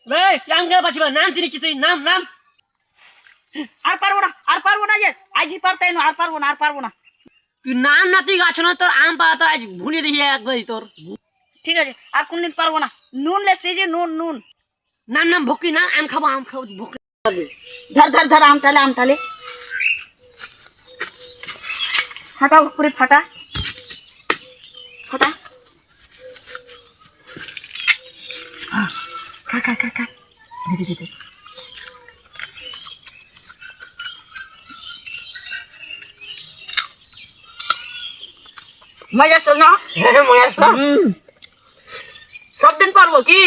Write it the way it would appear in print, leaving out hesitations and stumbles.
এই তুই আম খেয়ে পাচ্ছি নাম তিনি কি তুই নাম নাম আর পারবো না যে আজই পারতাই না আর পারবো না তুই নাম না তুই গাছ না তোর আম পাওয়া তো আজ ভুলে দিয়ে একবারই তোর ঠিক আছে আর কোনদিন পারবো না নুন লেছি যে নুন নাম নাম ভকি না আম খাবো ভকি ধর আম তালে ফাটা পুরি ফাটা খা দে মজা চল না মজা সব দিন পারবো কি